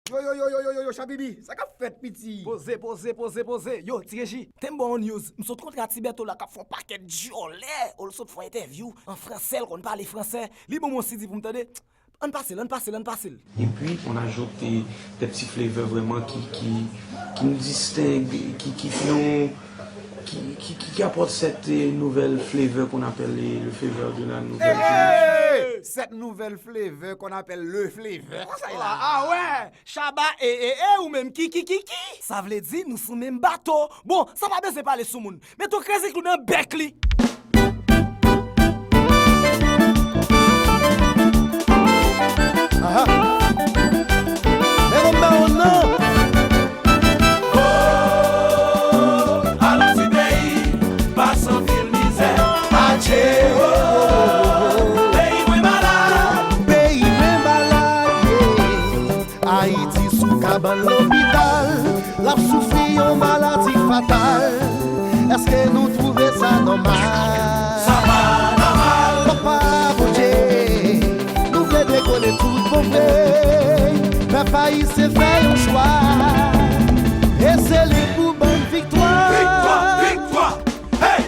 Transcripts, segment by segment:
Yo, Chabibi, ça qu'a fait petit. Pose. Yo, Tireji, t'es bon news. M'sot contre Tibeto là qui font paquet de jolé. On saute font interview en français, on parle français. Li bon aussi dit pour m'entendre. On passe. Et puis on ajoute des petits flavors vraiment qui nous distinguent, qui apportent cette nouvelle flavor qu'on appelle le flavor de la nouvelle Hey, cette nouvelle flavor qu'on appelle le flavor. Ah ouais, Chaba ou même qui. Ça veut dire nous sous même bateau. Bon, ça va bien se parler sous moun. Mais ton crèse nous dans bec li. Dans l'hôpital, la souffri en maladie fatale. Est-ce que nous trouvons ça normal? Ça va normal. Papa, bon Dieu, nous voulons déconner tout mauvais. Mais pays c'est fait un choix. Et c'est le pour bonne victoire. Victoire. Hey.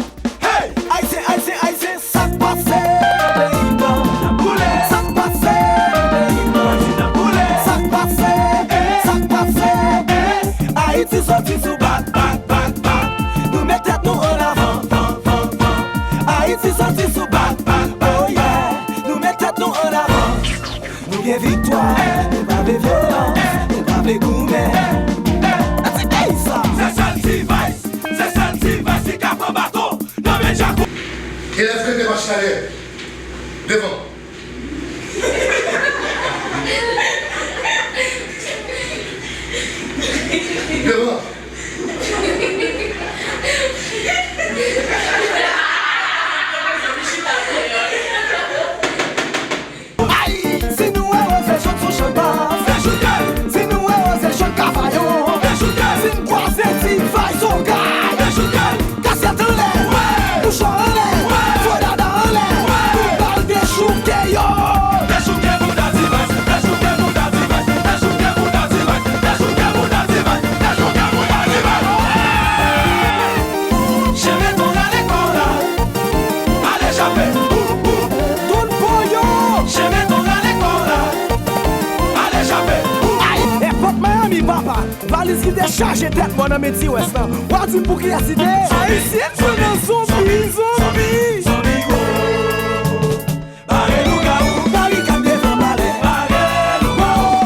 Haïtien, ça passe. Haïti sorti sous bat. Nous mettons tout en avant. Haïti sorti sous bat. Oh yeah. Nous mettons tout en avant. Nous bien victoire. Nous pas de violence. Nous pas de gourmet. C'est ça. C'est ça le Vice, c'est cap en bateau. Non mais Jaco. Et la fête de marche arrière. Devant. Devant. Aïe, si nous osons chanter sur champagne, si nous osons chanter cavaillon, si nous croisons si faille son gars, cassette en l'air, bouchon en l'air, fodada en l'air, nous parle des chouquets yo. Papa, valise qui décharge tête mon ami ti ouest là. Ou dit pour qui accident? Haïtien tu dans zombie. Barrelou gaou, Barricade devant balai.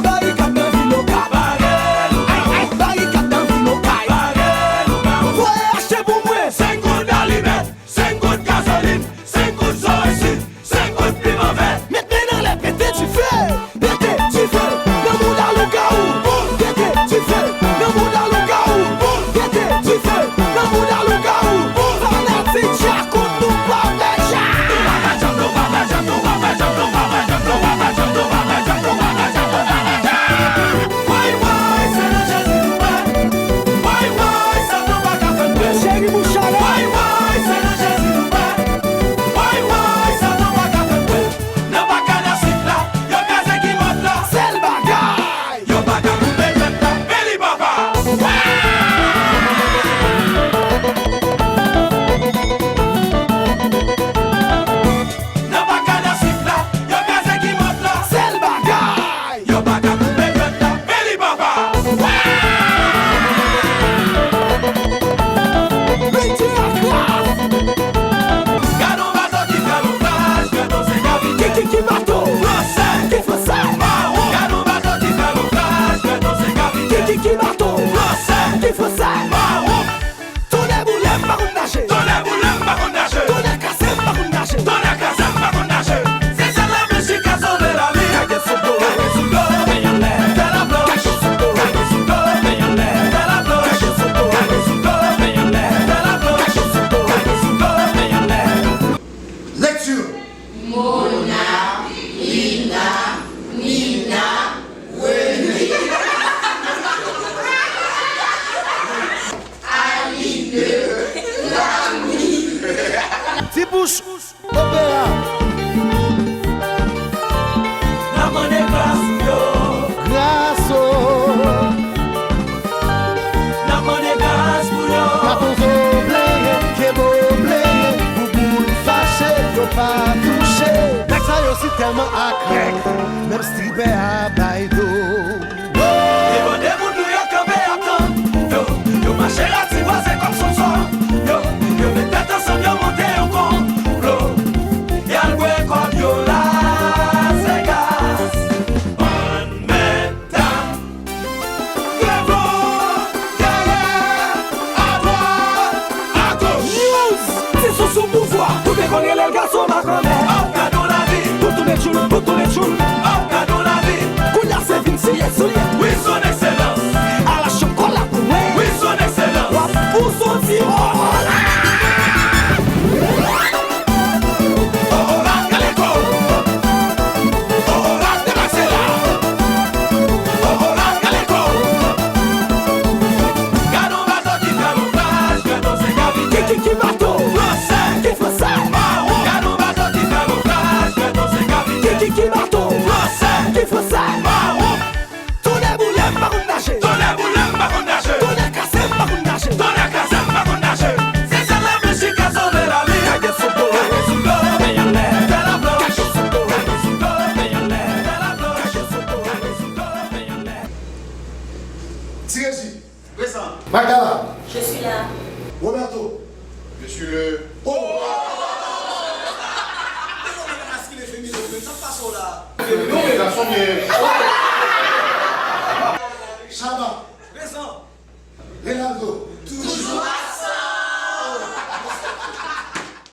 Barricade dans Vinoka. Barricade dans Vinoka. Faut acheter pour moi 5 gouttes d'allumettes, 5 gouttes de gasoline, 5 gouttes d'origine, 5 gouttes de piment vert. maintenant les pété tu fais. Dans mon dalou gaou. Fanatique, já contou pra tellement à crack, même stripper à baïdo. Et bon des moun nou yo campé à temps. Yo marché là, ti voisin comme son son. Yo met tête ensemble, yo monté au complot. Y'a le goué comme yo là, c'est gaz. On met dame. Devant, derrière, à droite, à gauche. News, c'est sous pouvoir. Tout est connu, les garçons ma grand-mère. Oh, cadeau la vie. Pour tous les choules. Oh, cadeau la vie. Kouya c'est Vinci et Soulier. Oui, son excellence. À la chocolat, oui, son excellence. Pour son tirant. Tirez-y. Présent. Magdala. Je suis là. Roberto. Je suis le... Oh! Non, mais garçon, mais...